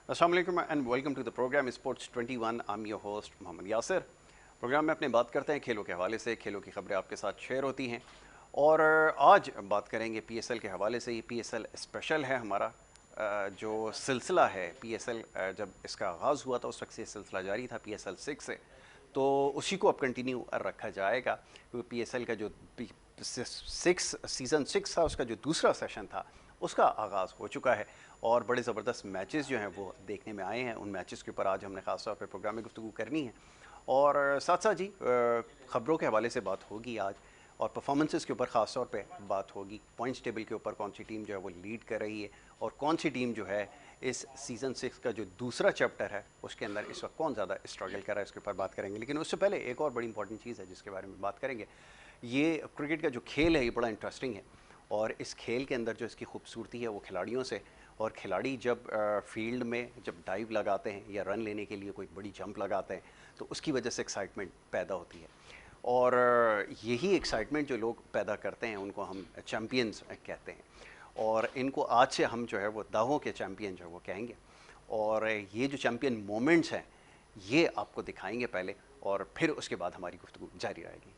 अस्सलाम वालेकुम and welcome to the program sports 21। I am your host Mohammad Yasir. Program में अपने बात करते हैं खेलों के हवाले से, खेलों की खबरें आपके साथ शेयर होती हैं। और आज बात करेंगे पीएसएल के हवाले से। ये पीएसएल स्पेशल है हमारा जो सिलसिला है। पीएसएल जब इसका आगाज़ हुआ था उस वक्त से सिलसिला जारी था पीएसएल 6 से, तो उसी को अब कंटिन्यू रखा जाएगा क्योंकि पीएसएल का जो सीज़न 6 था उसका जो दूसरा सेशन था उसका आगाज़ हो चुका है और बड़े ज़बरदस्त मैचेस जो हैं वो देखने में आए हैं। उन मैचेस के ऊपर आज हमने ख़ास तौर पे प्रोग्राम में गुफ्तगू करनी है और साथ साथ जी ख़बरों के हवाले से बात होगी आज और परफॉर्मेंसेस के ऊपर ख़ास तौर पे बात होगी। पॉइंट्स टेबल के ऊपर कौन सी टीम जो है वो लीड कर रही है और कौन सी टीम जो है इस सीज़न 6 का जो दूसरा चैप्टर है उसके अंदर इस वक्त कौन ज़्यादा स्ट्रगल कर रहा है, इसके ऊपर बात करेंगे। लेकिन उससे पहले एक और बड़ी इंपॉर्टेंट चीज़ है जिसके बारे में बात करेंगे। ये क्रिकेट का जो खेल है ये बड़ा इंटरेस्टिंग है और इस खेल के अंदर जो इसकी खूबसूरती है वो खिलाड़ियों से, और खिलाड़ी जब फील्ड में जब डाइव लगाते हैं या रन लेने के लिए कोई बड़ी जंप लगाते हैं तो उसकी वजह से एक्साइटमेंट पैदा होती है और यही एक्साइटमेंट जो लोग पैदा करते हैं उनको हम चैम्पियंस कहते हैं। और इनको आज से हम जो है वो दावों के चैम्पियन जो है वो कहेंगे और ये जो चैम्पियन मोमेंट्स हैं ये आपको दिखाएंगे पहले और फिर उसके बाद हमारी गुफ्तगू जारी रहेगी।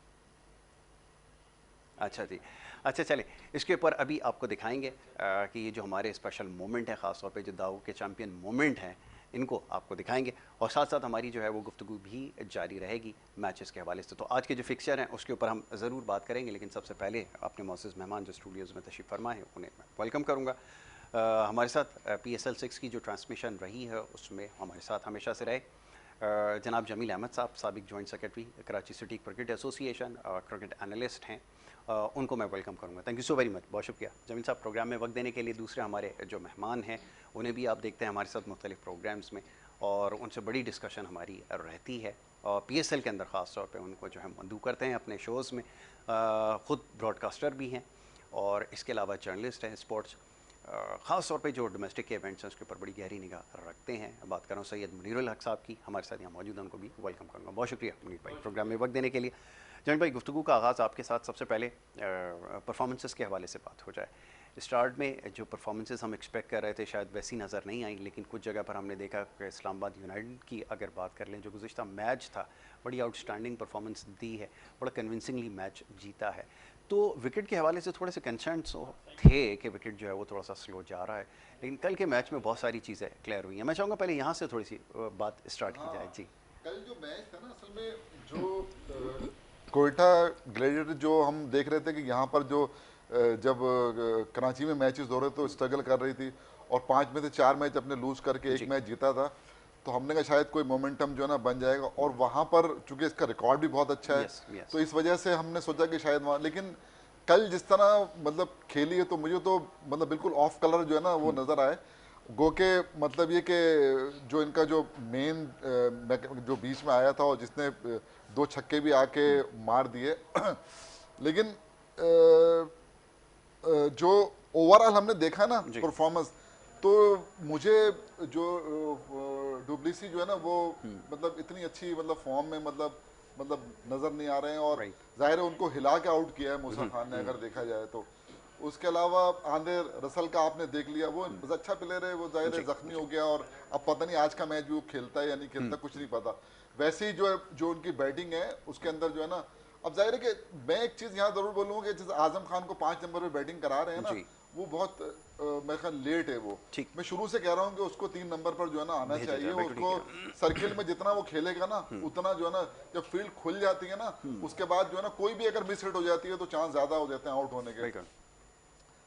अच्छा जी, अच्छा चले इसके ऊपर अभी आपको दिखाएंगे कि ये जो हमारे स्पेशल मोमेंट है, ख़ास तौर पे जो दाव के चैम्पियन मोमेंट हैं इनको आपको दिखाएंगे और साथ साथ हमारी जो है वो गुफ्तगू भी जारी रहेगी मैचेस के हवाले से। तो आज के जो फिक्सचर हैं उसके ऊपर हम ज़रूर बात करेंगे, लेकिन सबसे पहले अपने मौजूद मेहमान जो स्टूडियोज़ में तशरीफ़ फरमा है उन्हें मैं वेलकम करूँगा। हमारे साथ PSL 6 की जो ट्रांसमिशन रही है उसमें हमारे साथ हमेशा से रहे जनाब जमील अहमद साहब, साबिक joint secretary Karachi city cricket association, cricket analyst हैं। उनको मैं वेलकम करूंगा। Thank you so very much, बहुत शुक्रिया जमील साहब प्रोग्राम में वक्त देने के लिए। दूसरे हमारे जो मेहमान हैं उन्हें भी आप देखते हैं हमारे साथ मुख्तलिफ प्रोग्राम्स में और उनसे बड़ी डिस्कशन हमारी रहती है और PSL के अंदर ख़ास तौर पे उनको जो है मदऊ करते हैं अपने शोज़ में। ख़ुद ब्रॉडकास्टर भी हैं और इसके अलावा जर्नलिस्ट हैं स्पोर्ट्स, ख़ास तौर पे जो डोमेस्टिक के इवेंट्स हैं उसके ऊपर बड़ी गहरी निगाह रखते हैं। बात कर रहा हूँ सैयद मुनीरुल हक साहब की, हमारे साथ यहाँ मौजूद हैं, उनको भी वेलकम करूँगा। बहुत शुक्रिया मुनीर भाई प्रोग्राम में वक्त देने के लिए। जमील भाई गुफ्तगू का आगाज़ आपके साथ सबसे पहले परफॉर्मेंसेस के हवाले से बात हो जाए। स्टार्ट में जो परफॉर्मेंसेस हम एक्सपेक्ट कर रहे थे शायद वैसी नज़र नहीं आई, लेकिन कुछ जगह पर हमने देखा कि इस्लामाबाद यूनाइटेड की अगर बात कर लें जो गुज़िश्ता मैच था बड़ी आउटस्टैंडिंग परफॉर्मेंस दी है, बड़ा कन्विंसिंगली मैच जीता है। तो विकेट के हवाले से थोड़े से कंसर्न्स थे कि विकेट जो है वो थोड़ा सा स्लो जा रहा है, लेकिन कल के मैच में बहुत सारी चीज़ें क्लियर हुई हैं। मैं चाहूँगा पहले यहाँ से थोड़ी सी बात स्टार्ट की जाए जी। कल जो मैच था ना असल में जो कोयटा ग्लेडिएटर जो हम देख रहे थे कि यहाँ पर जो जब कराची में मैचेस हो रहे तो स्ट्रगल कर रही थी और 5 में से 4 मैच अपने लूज करके एक मैच जीता था, तो हमने कहा शायद कोई मोमेंटम जो है ना बन जाएगा और वहाँ पर चूंकि इसका रिकॉर्ड भी बहुत अच्छा है यस यस तो इस वजह से हमने सोचा कि शायद वहाँ, लेकिन कल जिस तरह मतलब खेली है तो मुझे तो मतलब बिल्कुल ऑफ कलर जो है ना वो नज़र आए। गो के मतलब ये कि जो इनका जो मेन जो बीच में आया था और जिसने 2 छक्के भी आके मार दिए लेकिन जो ओवरऑल हमने देखा ना जी। परफॉर्मेंस, तो मुझे जो डुप्लेसी जो है ना वो मतलब इतनी अच्छी मतलब फॉर्म में मतलब नजर नहीं आ रहे हैं और राइट। जाहिर है उनको हिला के आउट किया है मूसा खान ने अगर देखा जाए तो। उसके अलावा आंद्रे रसल का आपने देख लिया, वो अच्छा प्लेयर है, वो जाहिर है जी जख्मी जी। हो गया और अब पता नहीं आज का मैच भी वो खेलता है या नहीं खेलता, कुछ नहीं पता। वैसे ही जो उनकी बैटिंग है उसके अंदर जो है ना, अब जाहिर है कि मैं एक चीज यहाँ जरूर बोलूंगा कि जैसे आजम खान को 5 नंबर पे बैटिंग करा रहे हैं ना, जी वो बहुत मेरे ख्याल लेट है वो। ठीक। मैं शुरू से कह रहा हूँ कि उसको 3 नंबर पर जो है ना आना भेजा चाहिए, जाए, बिल्कुल उसको ठीक है। सर्किल में जितना वो खेलेगा ना उतना जो है ना, जब फील्ड खुल जाती है ना उसके बाद जो है ना कोई भी अगर मिस हिट हो जाती है तो चांस ज्यादा हो जाते हैं आउट होने के। बिल्कुल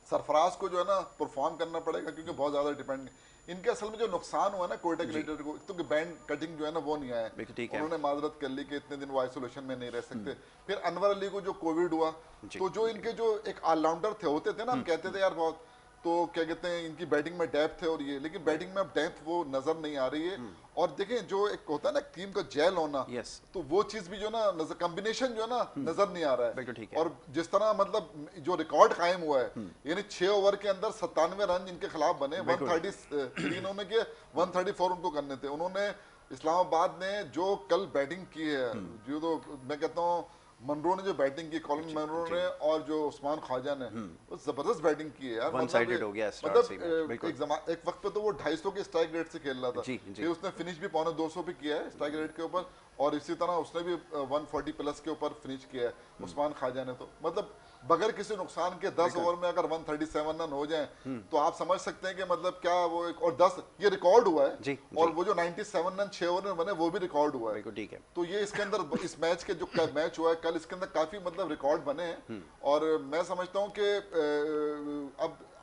सरफराज को जो है ना परफॉर्म करना पड़ेगा क्योंकि बहुत ज्यादा डिपेंड इनके असल में जो नुकसान हुआ ना कोयटा जी ग्लेडिएटर को, तो बैंड कटिंग जो है ना वो नहीं आया, बिल्कुल ठीक है। उन्होंने माजरत कर ली कि इतने दिन वो आइसोलेशन में नहीं रह सकते। फिर अनवर अली को जो कोविड हुआ, जी तो जो इनके जो एक ऑलराउंडर थे होते थे ना, हम कहते थे यार बहुत, तो क्या कहते हैं इनकी बैटिंग में डेप्थ है और ये, लेकिन राइट। बैटिंग में अब डेप्थ वो नजर नहीं आ रही है। और देखें जो एक होता है ना टीम का जेल होना, यस तो वो चीज भी जो ना नजर कॉम्बिनेशन जो है ना नजर नहीं आ रहा है। बिल्कुल ठीक है। और जिस तरह मतलब जो रिकॉर्ड कायम हुआ है, यानी 6 ओवर के अंदर 97 रन इनके खिलाफ बने, बिल्कुल 133 इन्होंने किए, 134 उनको करने थे। उन्होंने इस्लामाबाद ने जो कल बैटिंग की है, जो तो मैं कहता हूँ मनरो ने जो बैटिंग की, कॉलिन मनरो ने और जो उस्मान ख्वाजा ने, वो जबरदस्त बैटिंग की है यार। वन साइडेड हो गया स्टार्ट से ही मैच, मतलब बिल्कुल। एक वक्त पे तो वो 250 के स्ट्राइक रेट से खेल रहा था, जी फिर उसने फिनिश भी पौने 200 पे किया है स्ट्राइक रेट के ऊपर, और इसी तरह उसने भी 140 प्लस के ऊपर फिनिश किया है उस्मान ख्वाजा ने। तो मतलब बगैर किसी नुकसान के 10 ओवर में अगर 137 रन हो जाएं तो आप समझ सकते हैं कि मतलब क्या वो एक, और 10 ये रिकॉर्ड हुआ है, जी, और वो जो 97 रन 6 ओवर में बने वो भी रिकॉर्ड हुआ है। बिल्कुल ठीक है। तो ये इसके अंदर इस मैच के जो मैच हुआ है कल, इसके अंदर काफी मतलब रिकॉर्ड बने हैं, और मैं समझता हूं कि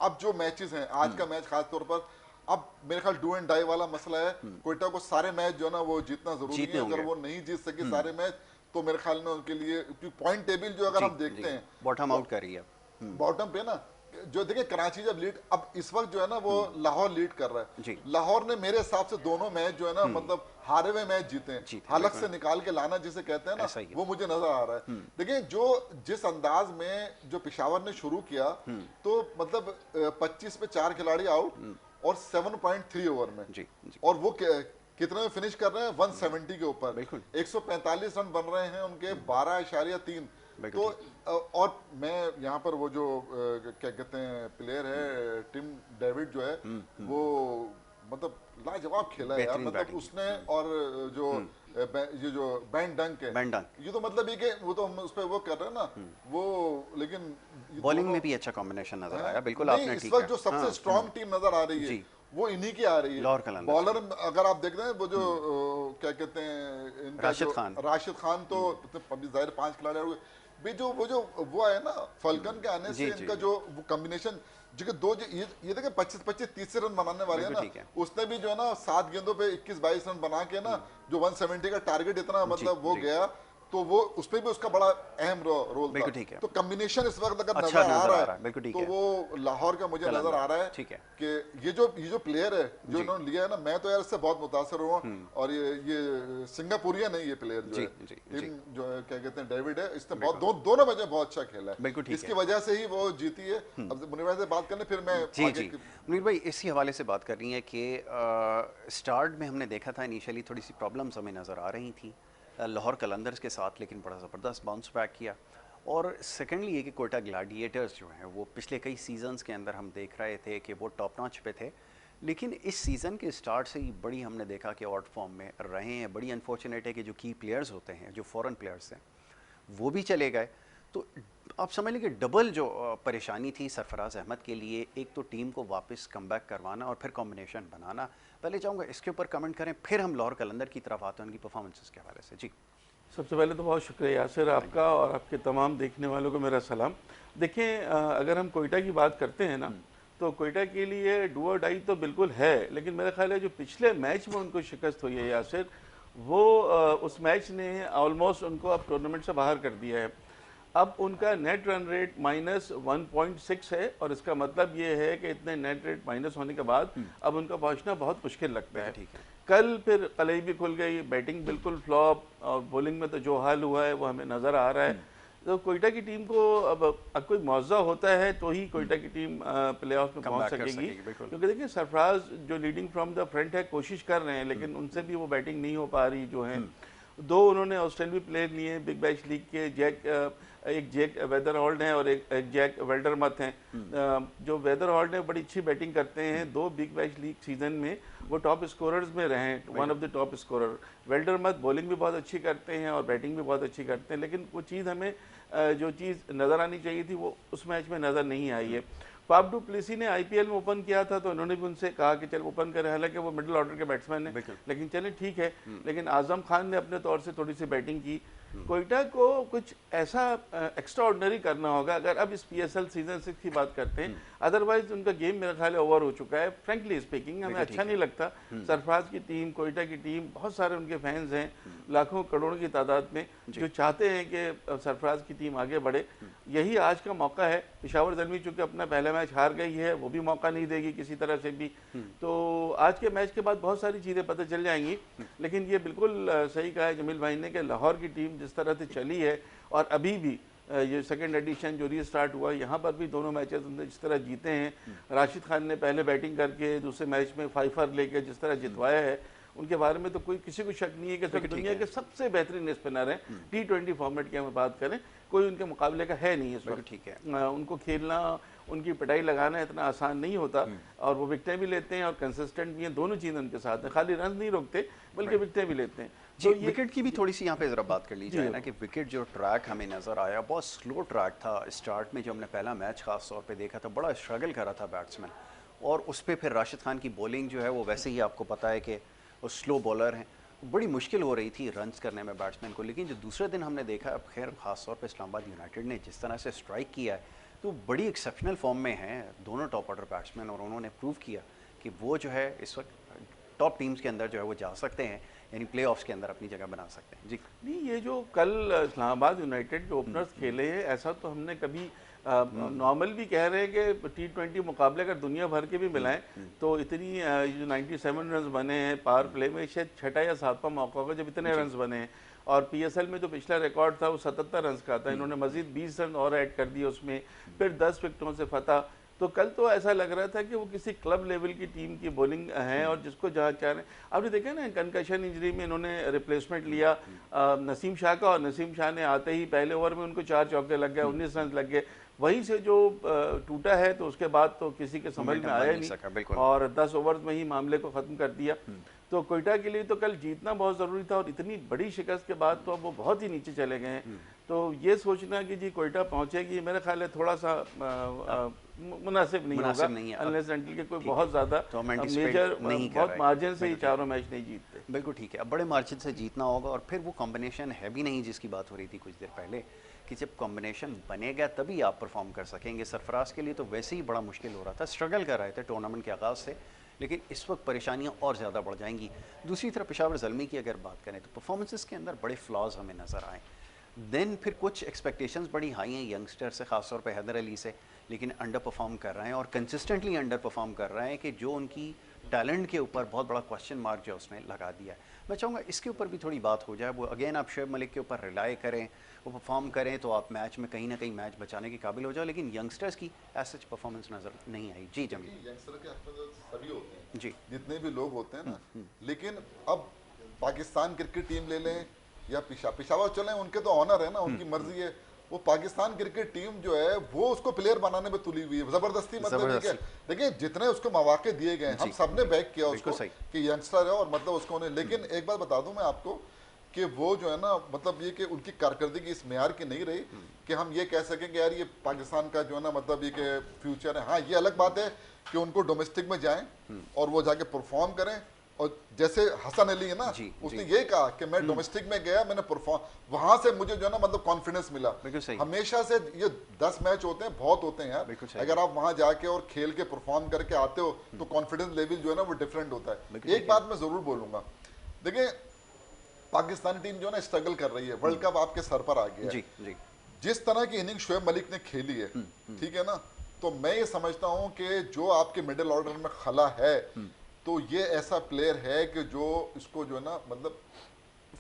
अब जो मैचेस हैं, आज का मैच खास तौर पर, अब मेरे ख्याल डू एंड डाई वाला मसला है। कोयटा को सारे मैच जो है ना वो जीतना जरूरी है, अगर वो नहीं जीत सके सारे मैच तो मेरे ख्याल में उनके लिए, पॉइंट टेबल जो अगर हम देखते हैं बॉटम आउट कर रही है बॉटम पे ना, जो देखिए कराची जब लीड, अब इस वक्त जो है ना वो लाहौर लीड कर रहा है। जी। लाहौर ने मेरे हिसाब से दोनों मैच जो है ना मतलब हारे हुए मैच जीते हैं, हालत से निकाल के लाना जिसे कहते हैं ना, वो मुझे नजर आ रहा है। देखिए जो जिस अंदाज में जो पेशावर ने शुरू किया, तो मतलब 25 पे 4 खिलाड़ी आउट और 7.3 ओवर में, जी, जी। और वो कितने में फिनिश कर रहे हैं, 170 के ऊपर, बिल्कुल। 145 रन बन रहे हैं उनके, 12.3। तो और मैं यहाँ पर वो जो क्या कहते हैं प्लेयर है टिम डेविड जो है, वो मतलब लाजवाब खेला है यार, मतलब उसने, और जो ये जो बैन डंक है, ये तो मतलब ये कि वो तो हम उस पर वो कर रहे हैं ना वो, लेकिन बॉलिंग में भी अच्छा कॉम्बिनेशन नजर आया, बिल्कुल आपने इस वक्त जो सबसे स्ट्रॉन्ग टीम नजर आ रही है वो इन्हीं की आ रही है। बॉलर अगर आप देख रहे हैं वो जो क्या कहते हैं इनका राशिद खान तो जाहिर 5 खिलाड़ी भी, जो वो है ना फल्कन के आने से इनका जो वो कॉम्बिनेशन, जो कि ये देखे 25-25-30 रन बनाने वाले हैं ना, उसने भी जो है ना 7 गेंदों पे 21-22 रन बना के ना जो 170 का टारगेट इतना मतलब वो गया, तो वो उसपे भी उसका बड़ा अहम रोल था। तो कॉम्बिनेशन इस वक्त अगर नजर आ रहा है तो वो लाहौर का मुझे नजर आ रहा है कि ये जो प्लेयर है जो इन्होंने लिया है ना, मैं तो यार इससे बहुत मुतासर हुआ, और ये सिंगापुरियन है ये प्लेयर जो है, टीम जो है क्या कहते हैं डेविड है, इसने बहुत दोनों वजह बहुत अच्छा खेला है, इसकी वजह से ही वो जीती है। अब मुनीर भाई से बात करने फिर मैं मुनीर भाई इसी हवाले से बात कर रही है कि स्टार्ट में हमने देखा था इनिशियली थोड़ी सी प्रॉब्लम्स हमें नज़र आ रही थी लाहौर कलंदर्स के साथ, लेकिन बड़ा ज़बरदस्त बाउंस बैक किया। और सेकेंडली ये कि कोयटा ग्लैडिएटर्स जो हैं वो पिछले कई सीजन्स के अंदर हम देख रहे थे कि वो टॉप नॉच पे थे, लेकिन इस सीज़न के स्टार्ट से ही बड़ी हमने देखा कि आउट फॉर्म में रहे हैं। बड़ी अनफॉर्चुनेट है कि जो की प्लेयर्स होते हैं, जो फॉरेन प्लेयर्स हैं, वो भी चले गए। तो आप समझ लें कि डबल जो परेशानी थी सरफराज अहमद के लिए, एक तो टीम को वापस कम बैक करवाना और फिर कॉम्बिनेशन बनाना। पहले चाहूँगा इसके ऊपर कमेंट करें, फिर हम लाहौर कलंदर की तरफ आते हैं उनकी परफॉर्मेंसेस के हवाले से। जी, सबसे पहले तो बहुत शुक्रिया यासिर आपका, और आपके तमाम देखने वालों को मेरा सलाम। देखें अगर हम कोयटा की बात करते हैं ना, तो कोयटा के लिए डू और डाई तो बिल्कुल है, लेकिन मेरा ख्याल है जो पिछले मैच में उनको शिकस्त हुई है यासिर, वो उस मैच ने ऑलमोस्ट उनको अब टूर्नामेंट से बाहर कर दिया है। अब उनका नेट रन रेट -1.6 है, और इसका मतलब ये है कि इतने नेट रेट माइनस होने के बाद अब उनका पहुंचना बहुत मुश्किल लगता है। कल फिर कलई भी खुल गई, बैटिंग बिल्कुल फ्लॉप, और बॉलिंग में तो जो हाल हुआ है वो हमें नज़र आ रहा है। तो कोयटा की टीम को अब कोई मुआवजा होता है तो ही कोयटा की टीम प्ले ऑफ में पहुंच सकेगी, क्योंकि देखिए सरफराज जो लीडिंग फ्रॉम द फ्रंट है, कोशिश कर रहे हैं, लेकिन उनसे भी वो बैटिंग नहीं हो पा रही जो है। दो उन्होंने ऑस्ट्रेलियाई प्लेयर लिए बिग बैश लीग के, एक जैक वेदरहोल्ड हैं और एक जैक वेल्डरमथ हैं। जो वेदरहोल्ड ने बड़ी अच्छी बैटिंग करते हैं, 2 बिग बैश लीग सीजन में वो टॉप स्कोरर्स में रहे हैं, one of the top scorer. वेल्डरमथ बॉलिंग भी बहुत अच्छी करते हैं और बैटिंग भी बहुत अच्छी करते हैं, लेकिन वो चीज़ हमें जो चीज़ नज़र आनी चाहिए थी वो उस मैच में नज़र नहीं आई है। फाफ डू प्लेसी ने आईपीएल में ओपन किया था, तो उन्होंने भी उनसे कहा कि चल ओपन करें, हालांकि वो मिडिल ऑर्डर के बैट्समैन है, लेकिन चले ठीक है। लेकिन आजम खान ने अपने तौर से थोड़ी सी बैटिंग की। कोयटा को कुछ ऐसा एक्स्ट्रा ऑर्डिनरी करना होगा अगर अब इस पीएसएल सीजन 6 की बात करते हैं, अदरवाइज उनका गेम मेरा ख्याल ओवर हो चुका है। फ्रेंकली स्पीकिंग हमें अच्छा नहीं लगता। सरफराज की टीम, कोयटा की टीम, बहुत सारे उनके फैंस हैं लाखों करोड़ों की तादाद में जो चाहते हैं कि सरफराज की टीम आगे बढ़े। यही आज का मौका है। पेशावर ज़ल्मी चूँकि अपना पहला मैच हार गई है, वो भी मौका नहीं देगी किसी तरह से भी। तो आज के मैच के बाद बहुत सारी चीज़ें पता चल जाएंगी, लेकिन ये बिल्कुल सही कहा है जमील भाई ने कि लाहौर की टीम जिस तरह से चली है, और अभी भी ये सेकंड एडिशन जो रीस्टार्ट हुआ, यहाँ पर भी दोनों मैचेस उन्होंने जिस तरह जीते हैं, राशिद खान ने पहले बैटिंग करके दूसरे मैच में 5 लेके जिस तरह जितवाया है, उनके बारे में तो कोई किसी को शक नहीं है कि सब दुनिया के सबसे बेहतरीन स्पिनर हैं। T20 फॉर्मेट की हमें बात करें, कोई उनके मुकाबले का है नहीं इस वक्त। ठीक है, उनको खेलना, उनकी पिटाई लगाना इतना आसान नहीं होता, और वो विकटें भी लेते हैं और कंसिस्टेंट भी हैं, दोनों चीज़ें उनके साथ हैं। खाली रन नहीं रोकते बल्कि विकटें भी लेते हैं। जी, विकेट की भी थोड़ी सी यहाँ पे ज़रा बात कर ली जाए ना कि विकेट जो ट्रैक हमें नज़र आया बहुत स्लो ट्रैक था। स्टार्ट में जो हमने पहला मैच ख़ास तौर पे देखा था, बड़ा स्ट्रगल कर रहा था बैट्समैन, और उस पर फिर राशिद खान की बॉलिंग जो है वो वैसे ही आपको पता है कि वो स्लो बॉलर हैं, बड़ी मुश्किल हो रही थी रन्स करने में बैट्समैन को। लेकिन जो दूसरे दिन हमने देखा, अब खैर ख़ास तौर पर इस्लामाबाद यूनाइटेड ने जिस तरह से स्ट्राइक किया है, तो बड़ी एक्सेप्शनल फॉर्म में हैं दोनों टॉप ऑर्डर बैट्समैन, और उन्होंने प्रूव किया कि वो जो है इस वक्त टॉप टीम्स के अंदर जो है वो जा सकते हैं, यानी प्लेऑफ्स के अंदर अपनी जगह बना सकते हैं। जी नहीं, ये जो कल इस्लामाबाद यूनाइटेड के ओपनर्स खेले हैं, ऐसा तो हमने कभी नॉर्मल भी कह रहे हैं कि T20 मुकाबले अगर दुनिया भर के भी मिलाएं तो इतनी जो 97 रन बने हैं पावर प्ले में, शायद छठा या सातवां मौका होगा जब इतने रन बने हैं। और PSL में जो पिछला रिकॉर्ड था वो 77 रन का था, इन्होंने मजीद 20 रन और ऐड कर दिए उसमें, फिर 10 विकेटों से फतह। तो कल तो ऐसा लग रहा था कि वो किसी क्लब लेवल की टीम की बॉलिंग है, और जिसको जहाँ चाह रहे हैं। आपने देखा ना कंकशन इंजरी में इन्होंने रिप्लेसमेंट लिया नसीम शाह का, और नसीम शाह ने आते ही पहले ओवर में उनको 4 चौके लग गए, 19 रन लग गए। वहीं से जो टूटा है तो उसके बाद तो किसी के समझ में आया नहीं, और 10 ओवर में ही मामले को ख़त्म कर दिया। तो कोयटा के लिए तो कल जीतना बहुत ज़रूरी था, और इतनी बड़ी शिकस्त के बाद तो अब वो बहुत ही नीचे चले गए हैं। तो ये सोचना कि जी कोयटा पहुंचेगी, मेरा ख्याल है थोड़ा सा मुनासिब नहीं होगा, अनलेस अनटिल के कोई बहुत ज़्यादा तो मेजर बहुत मार्जिन से ही चारों मैच नहीं जीतते। बिल्कुल ठीक है, अब बड़े मार्जिन से जीतना होगा, और फिर वो कॉम्बिनेशन है भी नहीं जिसकी बात हो रही थी कुछ देर पहले, कि जब कॉम्बिनेशन बनेगा तभी आप परफॉर्म कर सकेंगे। सरफराज के लिए तो वैसे ही बड़ा मुश्किल हो रहा था, स्ट्रगल कर रहे थे टूर्नामेंट के आगाज़ से, लेकिन इस वक्त परेशानियां और ज़्यादा बढ़ जाएंगी। दूसरी तरफ पेशावर ज़ल्मी की अगर बात करें तो परफॉर्मेंसेस के अंदर बड़े फ्लॉज हमें नज़र आए। देन फिर कुछ एक्सपेक्टेशंस बड़ी हाई हैं यंगस्टर से, ख़ासतौर पे हैदर अली से, लेकिन अंडर परफॉर्म कर रहे हैं, और कंसिस्टेंटली अंडर परफॉर्म कर रहे हैं, कि जो उनकी टैलेंट के ऊपर बहुत बड़ा क्वेश्चन मार्क जो उसने लगा दिया है। मैं चाहूँगा इसके ऊपर भी थोड़ी बात हो जाए। वो अगेन आप शोएब मलिक के ऊपर रिलाई करें, वो परफॉर्म करें तो आप मैच में कहीं ना कहीं मैच बचाने के काबिल हो जाओ, लेकिन यंगस्टर्स की ऐसा परफॉर्मेंस नज़र नहीं आई। जी जमील, यंगस्टर के हक में तो सभी होते हैं जी, जितने भी लोग होते हैं ना, लेकिन अब पाकिस्तान क्रिकेट टीम ले लें या पिशावर चलें, उनके तो ऑनर है ना, उनकी मर्जी है। वो पाकिस्तान क्रिकेट टीम जो है वो उसको प्लेयर बनाने में तुली हुई है, जबरदस्ती मतलब है। देखिए जितने उसको मौके दिए गए, हम सबने बैक किया उसको कि यंगस्टर है, और मतलब उसको उन्हें, लेकिन एक बात बता दूं मैं आपको कि वो जो है ना, मतलब ये कि उनकी कारकर्दगी इस मेयार की नहीं रही कि हम ये कह सकें कि यार ये पाकिस्तान का जो है ना, मतलब ये कि फ्यूचर है। हाँ, ये अलग बात है कि उनको डोमेस्टिक में जाएं और वो जाके परफॉर्म करें, और जैसे हसन अली है ना, उसने ये कहा कि मैं डोमेस्टिक में गया, मैंने परफॉर्म, वहां से मुझे जो है ना मतलब कॉन्फिडेंस मिला। हमेशा से ये 10 मैच होते हैं, बहुत होते हैं यार, अगर आप वहां जाके और खेल के परफॉर्म करके आते हो तो कॉन्फिडेंस लेवल जो है ना वो डिफरेंट होता है। एक बात मैं जरूर बोलूंगा, देखिए पाकिस्तानी टीम जो है ना स्ट्रगल कर रही है, वर्ल्ड कप आपके सर पर आ गया है। जिस तरह की इनिंग शोएब मलिक ने खेली है, ठीक है ना, तो मैं ये समझता हूं कि जो आपके मिडिल ऑर्डर में खला है, तो ये ऐसा प्लेयर है कि जो इसको जो है ना मतलब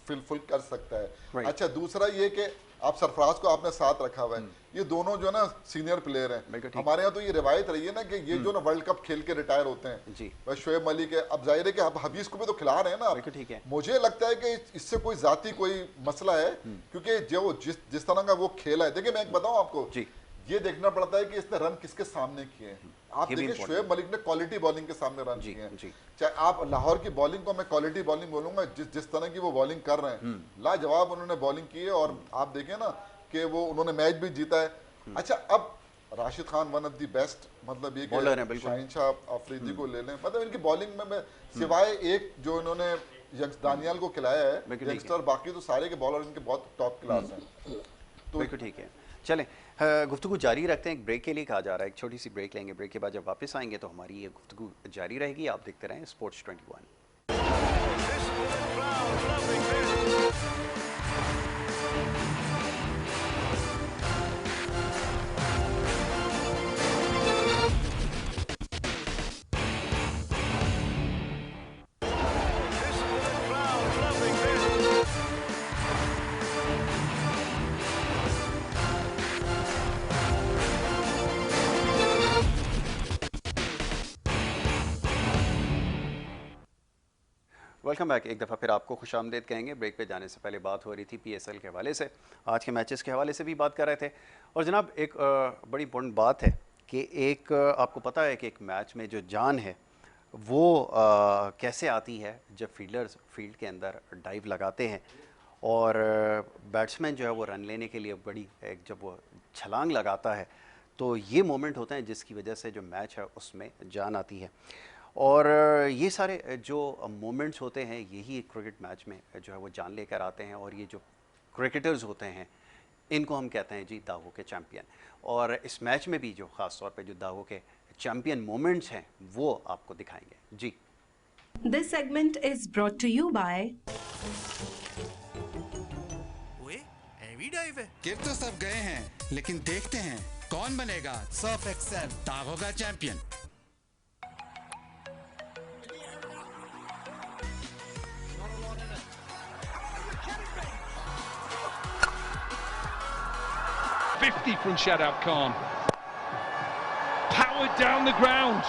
फिलफुल कर सकता है। अच्छा, दूसरा ये कि आप सरफराज को आपने साथ रखा हुआ है, ये दोनों जो है ना सीनियर प्लेयर हैं। हमारे यहाँ तो ये रिवायत रही है ना कि ये जो ना वर्ल्ड कप खेल के रिटायर होते हैं, बस शोएब मलिक है, अब जाहिर है कि आप हबीज को भी तो खिला रहे हैं ना। ठीक है, मुझे लगता है कि इससे कोई जाती कोई मसला है, क्योंकि जो जिस तरह का वो खेला है, देखिए मैं एक बताऊं आपको, ये देखना पड़ता है कि इसने रन किसके सामने किए हैं। आप देखिए शोएब मलिक ने क्वालिटी बॉलिंग के सामने रन किए हैं। चाहे आप लाहौर की बॉलिंग को मैं क्वालिटी बॉलिंग बोलूंगा, जिस तरह की वो बॉलिंग कर रहे हैं, लाजवाब उन्होंने बॉलिंग की है, और आप देखें ना कि वो उन्होंने मैच भी जीता है। अच्छा, अब Rashid Khan one of the best, मतलब ये कि शाहीन शाह अफरीदी को ले लें, मतलब इनकी बॉलिंग में सिवाय एक जो इन्होंने दानियाल को खिलाया है यंगस्टर, बाकी तो सारे के बॉलर इनके बहुत टॉप क्लास हैं। तो ठीक है, चलें गुफ्तगू जारी रखते हैं। एक ब्रेक के लिए कहा जा रहा है, एक छोटी सी ब्रेक लेंगे, ब्रेक के बाद जब वापस आएंगे तो हमारी ये गुफ्तगू जारी रहेगी। आप देखते रहें स्पोर्ट्स 21। Welcome back. एक दफ़ा फिर आपको खुशामदीद कहेंगे। ब्रेक पे जाने से पहले बात हो रही थी पीएसएल के हवाले से, आज के मैचेस के हवाले से भी बात कर रहे थे। और जनाब एक बड़ी इंपॉर्टेंट बात है कि एक आपको पता है कि एक मैच में जो जान है वो कैसे आती है जब फील्डर्स फील्ड के अंदर डाइव लगाते हैं और बैट्समैन जो है वो रन लेने के लिए बड़ी एक जब वो छलांग लगाता है तो ये मोमेंट होते हैं जिसकी वजह से जो मैच है उसमें जान आती है। और ये सारे जो मोमेंट्स होते हैं यही एक क्रिकेट मैच में जो है वो जान लेकर आते हैं। और ये जो क्रिकेटर्स होते हैं इनको हम कहते हैं जी दावों के चैम्पियन। और इस मैच में भी जो ख़ास तौर पे जो दावों के चैम्पियन मोमेंट्स हैं वो आपको दिखाएंगे जी। This segment is brought to you by heavy dive है। गिर तो सब गए हैं, लेकिन देखते हैं कौन बनेगा सर्फ एक्सेल दागों का champion. From Shadab Khan, powered down the ground.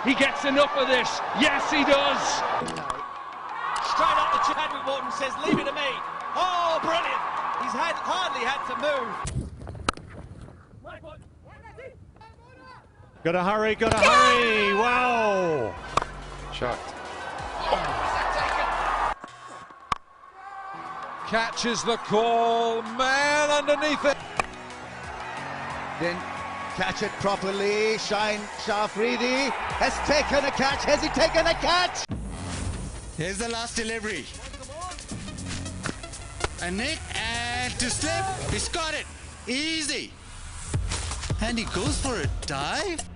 He gets enough of this. Yes, he does. Straight up the Chadwick Wharton says, "Leave it to me." Oh, brilliant! He's hardly had to move. Gotta hurry, gotta hurry! Wow! Shocked. Catches the call, man underneath it. Didn't catch it properly. Shine Shafridi has taken a catch. Has he taken a catch? Here's the last delivery. And Nick, and to slip. He's got it. Easy. And he goes for a dive.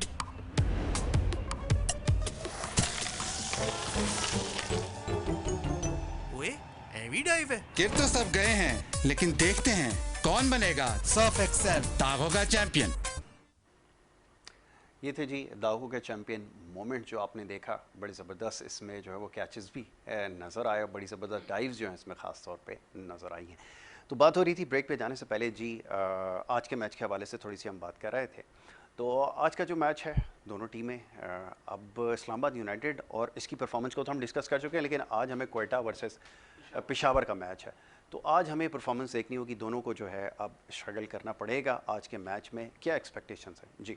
Heavy dive है। गिर तो सब गए हैं, लेकिन देखते हैं कौन बनेगा सर्फ एक्सेल दागों का चैंपियन। ये थे जी दागों के चैम्पियन मोमेंट जो आपने देखा। बड़ी ज़बरदस्त इसमें जो है वो कैचेस भी नज़र आए, बड़ी ज़बरदस्त डाइव्स जो हैं इसमें ख़ास तौर पे नज़र आई हैं। तो बात हो रही थी ब्रेक पे जाने से पहले जी आज के मैच के हवाले से थोड़ी सी हम बात कर रहे थे। तो आज का जो मैच है दोनों टीमें अब इस्लामाबाद यूनाइटेड और इसकी परफॉर्मेंस को तो हम डिस्कस कर चुके हैं, लेकिन आज हमें क्वेटा वर्सेस पेशावर का मैच है। तो आज हमें परफॉर्मेंस देखनी होगी, दोनों को जो है अब स्ट्रगल करना पड़ेगा आज के मैच में। क्या एक्सपेक्टेशंस हैं जी?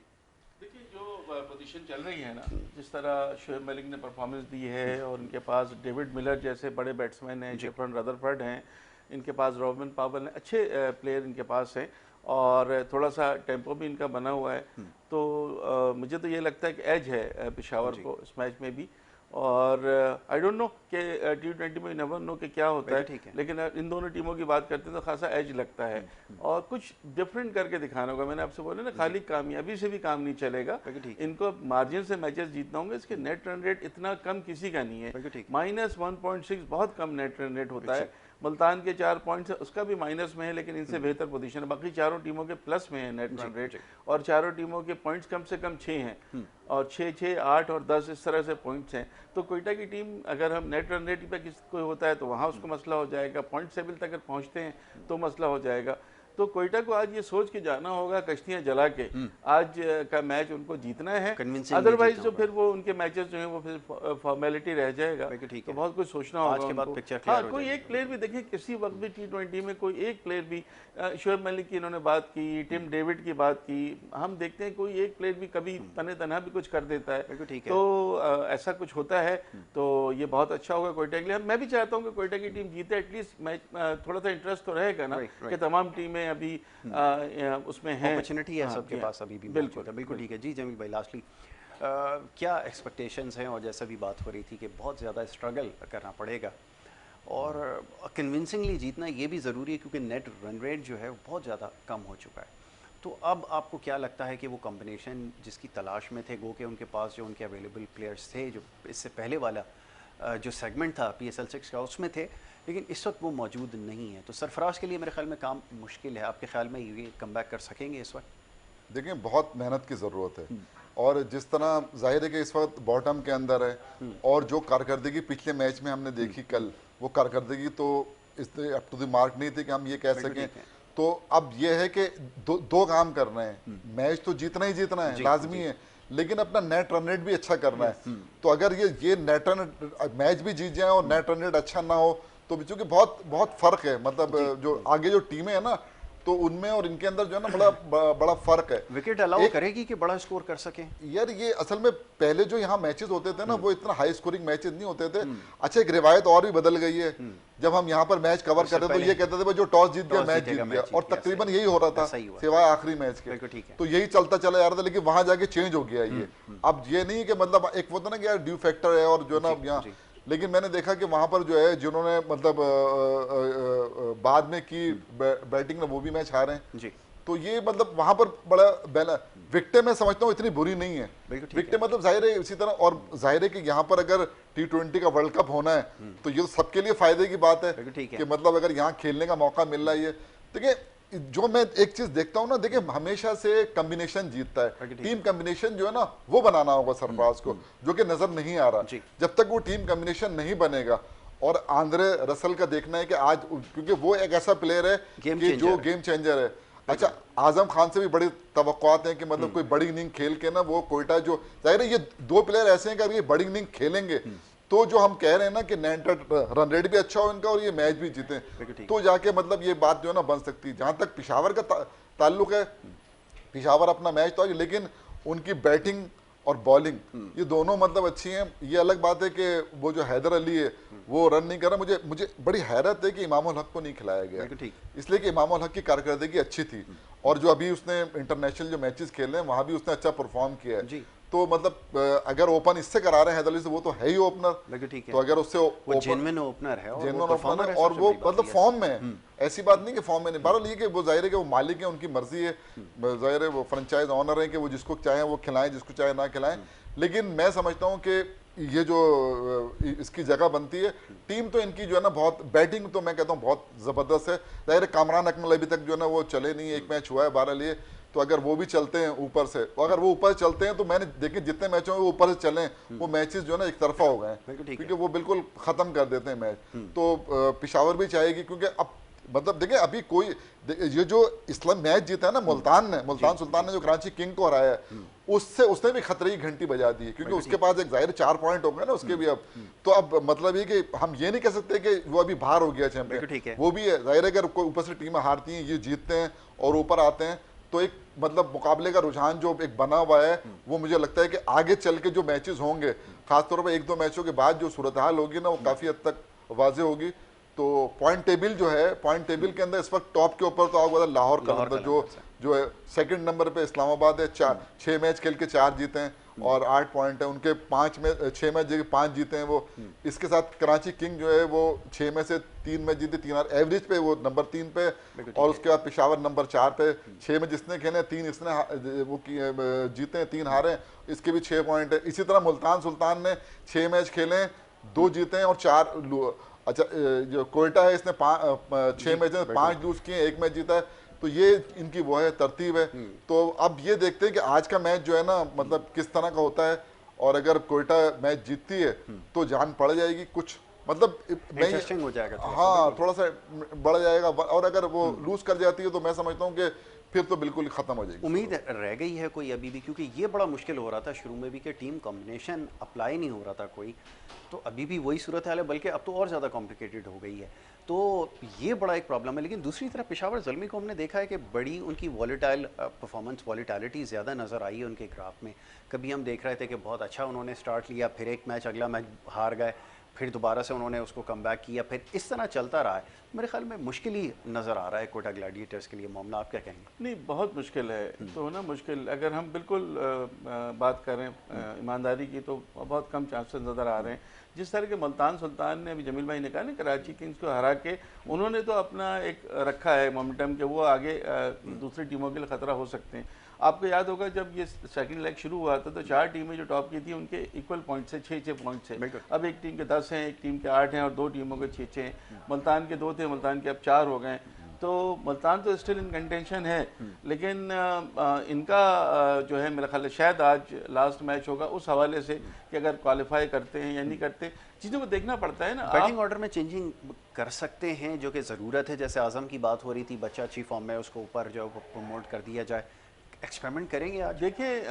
देखिए जो पोजीशन चल रही है ना, जिस तरह शोएब मलिक ने परफॉर्मेंस दी है और उनके पास डेविड मिलर जैसे बड़े बैट्समैन हैं, जेफरन रदरफर्ड हैं, इनके पास रॉबिन पावल हैं, अच्छे प्लेयर इनके पास हैं और थोड़ा सा टेम्पो भी इनका बना हुआ है। तो मुझे तो ये लगता है कि एज है पेशावर को इस मैच में भी। और आई डोंट नो कि T20 में नेवर नो कि क्या होता है, लेकिन इन दोनों टीमों की बात करते हैं तो खासा एज लगता है और कुछ डिफरेंट करके दिखाना होगा। मैंने आपसे बोला ना, खाली कामयाबी से भी काम नहीं चलेगा, इनको मार्जिन से मैचेस जीतना होंगे। इसके नेट रन रेट इतना कम किसी का नहीं है, -1.6 बहुत कम नेट रन रेट होता है। मुल्तान के 4 पॉइंट्स है, उसका भी माइनस में है, लेकिन इनसे बेहतर पोजीशन है। बाकी चारों टीमों के प्लस में है नेट रन रेट और चारों टीमों के पॉइंट्स कम से कम 6 हैं और 6, 6, 8 और 10 इस तरह से पॉइंट्स हैं। तो कोयटा की टीम अगर हम नेट रन रेट पे किसी को होता है तो वहाँ उसको मसला हो जाएगा, पॉइंट टेबल तक अगर पहुँचते हैं तो मसला हो जाएगा। तो कोयटा को आज ये सोच के जाना होगा कश्तियां जला के आज का मैच उनको जीतना है, अदरवाइज तो फिर वो उनके मैचेस जो हैं वो फिर फॉर्मेलिटी रह जाएगा। तो बहुत कुछ सोचना होगा आज के बाद पिक्चर हाँ, कोई एक प्लेयर भी देखें, किसी वक्त भी T20 में कोई एक प्लेयर भी, शोएब मलिक की इन्होंने बात की, टिम डेविड की बात की, हम देखते हैं कोई एक प्लेयर भी कभी तने तनहा भी कुछ कर देता है। तो ऐसा कुछ होता है तो ये बहुत अच्छा होगा कोयटा के लिए। मैं भी चाहता हूँ कि कोयटा की टीम जीते, एटलीस्ट मैच थोड़ा सा इंटरेस्ट तो रहेगा ना कि तमाम टीमें अभी उसमें है, अपॉर्चुनिटी है सबके पास अभी भी। बिल्कुल ठीक है जी। जमील भाई लास्टली क्या एक्सपेक्टेशंस हैं? और जैसा भी बात हो रही थी कि बहुत ज़्यादा स्ट्रगल करना पड़ेगा और कन्विंसिंगली जीतना ये भी ज़रूरी है क्योंकि नेट रन रेट जो है वो बहुत ज़्यादा कम हो चुका है। तो अब आपको क्या लगता है कि वो कॉम्बिनेशन जिसकी तलाश में थे, गो के उनके पास जो उनके अवेलेबल प्लेयर्स थे जो इससे पहले वाला जो सेगमेंट था PSL 6 का उसमें थे, लेकिन इस वक्त वो मौजूद नहीं है। तो सरफराज के लिए मेरे ख्याल में काम मुश्किल है। आपके ख्याल में ये कम बैक कर सकेंगे इस वक्त? देखिए बहुत मेहनत की ज़रूरत है और जिस तरह जाहिर है कि इस वक्त बॉटम के अंदर है और जो कारकर्दगी पिछले मैच में हमने देखी कल, वो कारकर्दगी तो इस अप टू द मार्क नहीं थी कि हम ये कह सकें। तो अब ये है कि दो काम करना है, मैच तो जीतना ही जीतना है लाजमी है, लेकिन अपना नेट रन रेट भी अच्छा करना है। तो अगर ये नेट रन मैच भी जीत जाए और नेट रन रेट अच्छा ना हो तो क्योंकि बहुत बहुत फर्क है, मतलब जो आगे जो टीमें है ना तो उनमें और इनके अंदर जो है ना बड़ा फर्क है। विकेट अलाउ करेगी कि बड़ा स्कोर कर सके? यार ये असल में पहले जो यहाँ मैचेस होते थे ना वो इतना हाई स्कोरिंग मैचेस नहीं होते थे। अच्छा, एक रिवायत और भी बदल गई है, जब हम यहाँ पर मैच कवर कर रहे थे तो ये कहते थे भाई जो टॉस जीत गया मैच जीत गया, और तकरीबन यही हो रहा था सिवाय आखिरी मैच के। तो यही चलता चला जा रहा था, लेकिन वहां जाके चेंज हो गया ये। अब ये नहीं कि मतलब एक वो था ना कि यार ड्यू फैक्टर है और जो है ना यहाँ, लेकिन मैंने देखा कि वहां पर जो है जिन्होंने मतलब बाद में की बैटिंग में वो भी मैच हारे हैं जी। तो ये मतलब वहां पर बड़ा विकेटें मैं समझता हूँ इतनी बुरी नहीं है। विकेटें मतलब जाहिर है इसी तरह, और जाहिर है कि यहाँ पर अगर T20 का वर्ल्ड कप होना है तो ये तो सबके लिए फायदे की बात है कि मतलब अगर यहाँ खेलने का मौका मिल रहा है। ये देखिए जो मैं एक चीज देखता हूँ ना, देखिए हमेशा से कॉम्बिनेशन जीतता है, टीम कॉम्बिनेशन जो है ना वो बनाना होगा सरफराज को, जो कि नजर नहीं आ रहा। जब तक वो टीम कॉम्बिनेशन नहीं बनेगा, और आंद्रे रसल का देखना है कि आज, क्योंकि वो एक ऐसा प्लेयर है कि जो गेम चेंजर है। अच्छा, आजम खान से भी बड़ी तवक्कुआत हैं कि मतलब कोई बड़ी इनिंग खेल के ना वो कोयटा, जो जाहिर है ये दो प्लेयर ऐसे हैं कि अगर ये बड़ी इनिंग खेलेंगे तो जो हम कह रहे हैं ना कि नेट रन रेट भी अच्छा हो इनका और ये मैच भी जीते, तो जाके मतलब ये बात जो है ना बन सकती है। जहां तक पिशावर का ताल्लुक है, पिशावर अपना मैच तो, लेकिन उनकी बैटिंग और बॉलिंग ये दोनों मतलब अच्छी हैं। ये अलग बात है कि वो जो हैदर अली है वो रन नहीं कर रहा। मुझे बड़ी हैरत है कि इमामुल हक को नहीं खिलाया गया, इसलिए कि इमामुल हक की कारकर्दगी अच्छी थी, और जो अभी उसने इंटरनेशनल जो मैचेस खेले हैं वहां भी उसने अच्छा परफॉर्म किया है। तो मतलब अगर ओपन इससे करा रहे हैं हैदर अली से, वो तो है ही ओपनर, तो अगर उससे जेन्युइन ओपनर है और वो मतलब फॉर्म में है, ऐसी बात नहीं कि फॉर्म में नहीं। बहरहाल ये कि वो जाहिर है कि वो मालिक है, उनकी मर्जी है, जाहिर है वो फ्रेंचाइज ऑनर है कि वो जिसको चाहे वो खिलाएं, जिसको चाहे ना खिलाएं। लेकिन मैं समझता हूँ कि ये जो इसकी जगह बनती है, टीम तो इनकी जो है ना बहुत, बैटिंग तो मैं कहता हूँ बहुत जबरदस्त है। जाहिर है कामरान अकमल अभी तक जो है ना वो चले नहीं, एक मैच हुआ है बहरहाल ये, तो अगर वो भी चलते हैं ऊपर से, तो अगर वो ऊपर चलते हैं तो मैंने देखे जितने मैचों में वो ऊपर से चले वो मैचेस जो है ना एक तरफा हो गए हैं, क्योंकि वो बिल्कुल खत्म कर देते हैं मैच। तो पिशावर भी चाहेगी, क्योंकि अब मतलब देखिए अभी कोई ये जो इस्लाम मैच जीता है ना मुल्तान सुल्तान ने जो कराची किंग को हराया है, उससे उसने भी खतरे की घंटी बजा दी है, क्योंकि उसके पास एक जाहिर 4 पॉइंट हो गए ना उसके भी अब। तो अब मतलब ये कि हम ये नहीं कह सकते कि वो अभी बाहर हो गया चैंपियन, वो भी है जाहिर है। अगर कोई ऊपर से टीमें हारती हैं, ये जीतते हैं और ऊपर आते हैं, तो एक मतलब मुकाबले का रुझान जो एक बना हुआ है, वो मुझे लगता है कि आगे चल के जो मैचेस होंगे, खासतौर पर 1-2 मैचों के बाद जो सूरत हाल होगी ना वो काफ़ी हद तक वाजे होगी। तो पॉइंट टेबल जो है, पॉइंट टेबल के अंदर इस वक्त टॉप के ऊपर तो आपको लाहौर का नंबर जो है, सेकंड नंबर पे इस्लामाबाद है, 6 मैच खेल के 4 जीते हैं और 8 पॉइंट है उनके। 6 मैच जगह 5 जीते हैं वो। इसके साथ कराची किंग जो है वो 6 में से 3 मैच जीते, 3 एवरेज पे वो नंबर 3 पे, और उसके बाद पेशावर नंबर 4 पे। 6 में जिसने खेले 3 इसने वो जीते हैं, 3 हारे, इसके भी 6 पॉइंट है। इसी तरह मुल्तान सुल्तान ने 6 मैच खेले, 2 जीते हैं और 4, अच्छा जो कोयटा है इसने 6 मैच में 5 लूज किए, 1 मैच जीता है। तो ये इनकी वो है तरतीब है। तो अब ये देखते हैं कि आज का मैच जो है ना मतलब किस तरह का होता है, और अगर कोयटा मैच जीतती है तो जान पड़ जाएगी कुछ, मतलब इंटरेस्टिंग हो जाएगा। हाँ, थोड़ा सा बढ़ जाएगा, और अगर वो लूज कर जाती है तो मैं समझता हूँ कि फिर तो बिल्कुल खत्म हो जाएगी। उम्मीद रह गई है कोई अभी भी, क्योंकि ये बड़ा मुश्किल हो रहा था शुरू में भी कि टीम कॉम्बिनेशन अप्लाई नहीं हो रहा था कोई, तो अभी भी वही सूरत हाल है, बल्कि अब तो और ज़्यादा कॉम्प्लिकेटेड हो गई है। तो ये बड़ा एक प्रॉब्लम है। लेकिन दूसरी तरफ पेशावर ज़ल्मी को हमने देखा है कि बड़ी उनकी वॉलेटाइल परफॉर्मेंस, वॉलेटिलिटी ज़्यादा नज़र आई है उनके ग्राफ में। कभी हम देख रहे थे कि बहुत अच्छा उन्होंने स्टार्ट लिया, फिर एक मैच अगला मैच हार गए, फिर दोबारा से उन्होंने उसको कम बैक किया, फिर इस तरह चलता रहा है। मेरे ख्याल में मुश्किल ही नज़र आ रहा है कोयटा ग्लैडिएटर्स के लिए मामला। आप क्या कहेंगे? नहीं, बहुत मुश्किल है। तो ना मुश्किल, अगर हम बिल्कुल बात करें ईमानदारी की, तो बहुत कम चांसेस नज़र आ रहे हैं। जिस तरह के मुल्तान सुल्तान ने, अभी जमील भाई ने कहा ना, कराची किंग्स को हरा के उन्होंने तो अपना एक रखा है मोमेंटम के वो आगे दूसरी टीमों के लिए ख़तरा हो सकते हैं। आपको याद होगा जब ये सेकंड लेग शुरू हुआ था तो 4 टीमें जो टॉप की थी उनके इक्वल पॉइंट्स है, 6-6 पॉइंट्स है। अब एक टीम के 10 हैं, एक टीम के 8 हैं और 2 टीमों के 6-6 हैं। मुल्तान के 2 थे, मुल्तान के अब 4 हो गए। तो मुल्तान तो स्टिल इन कंटेंशन है, लेकिन इनका जो है मेरा ख्याल है शायद आज लास्ट मैच होगा, उस हवाले से कि अगर क्वालिफाई करते हैं या नहीं करते, चीज़ों को देखना पड़ता है ना। बैटिंग ऑर्डर में चेंजिंग कर सकते हैं जो कि ज़रूरत है, जैसे आज़म की बात हो रही थी, बच्चा अच्छी फॉर्म में, उसको ऊपर जो प्रमोट कर दिया जाए, एक्सपेरिमेंट करेंगे आज? देखिए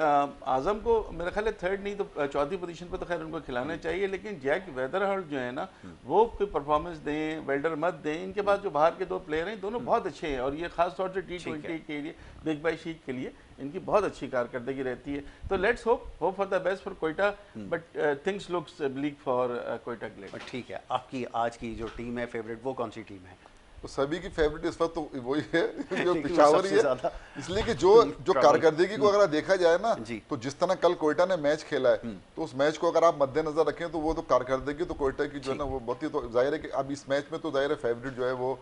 आजम को मेरा ख्याल है थर्ड नहीं तो चौथी पोजीशन पर तो खैर उनको खिलाना चाहिए, लेकिन जैक वेदरहार्ड जो है ना वो कोई परफॉर्मेंस दें, वेल्डर मत दें। इनके पास जो बाहर के दो प्लेयर हैं दोनों बहुत अच्छे हैं, और ये खास तौर से T20 के लिए, बिग बैश लीग के लिए इनकी बहुत अच्छी कारकर्दगी रहती है। तो let's hope for the best for Quetta, but things looks bleak for Quetta gladiators. ठीक है, आपकी आज की जो टीम है फेवरेट, वो कौन सी टीम है? तो सभी की फेवरेट इस वक्त तो वही है जो लेकिन पिशावर ही सबसे है, ज्यादा इसलिए कि जो कारकर्दगी को अगर देखा जाए ना, जी। तो जिस तरह कल कोयटा ने मैच खेला है, तो उस मैच को अगर आप मद्देनजर रखें तो वो तो कारकर्दगी तो कोयटा की जो है ना वो बहुत ही, तो जाहिर है कि अब इस मैच में तो जाहिर है फेवरेट जो है वो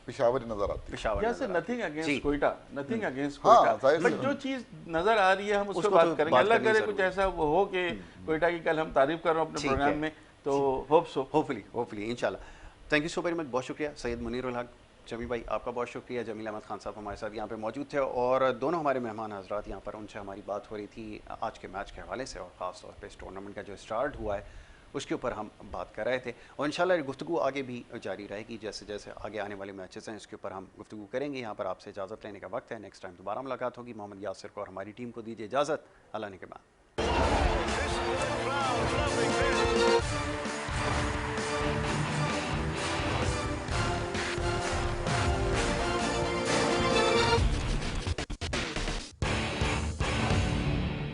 पिशावर ही नजर आती है। पिशावर यहाँ से nothing against Quetta, nothing against हाँ, कोयटा, जाहिर बट सी जो चीज नजर आ रही है हम उसको उसको बात तो करेंगे। बात अल्लाह करनी करे जरूरी कुछ ऐसा वो हो कि कोयटा की कल हम तारीफ कर रहे हो अपने ठीक प्रोग्राम है। में, तो होप सो। होपफुली इंशाल्लाह। Thank you so very much, बहुत शुक्रिया सैयद मुनीर उल हक। जमी भाई आपका बहुत शुक्रिया। जमील अहमद खान साहब हमारे साथ यहाँ पे मौजूद थे, और दोनों हमारे मेहमान हजरात यहाँ पर, उनसे हमारी बात हो रही थी आज के मैच के हवाले से, और ख़ास तौर पे इस टूर्नामेंट का जो स्टार्ट हुआ है उसके ऊपर हम बात कर रहे थे। और इंशाल्लाह ये गुफ्तगू आगे भी जारी रहेगी, जैसे जैसे आगे आने वाले मैचेस हैं इसके ऊपर हम गुफ्तगू करेंगे। यहाँ पर आपसे इजाज़त लेने का वक्त है, नेक्स्ट टाइम दोबारा मुलाकात होगी। मोहम्मद यासिर को और हमारी टीम को दीजिए इजाज़त, अल्लाह ने के बाद।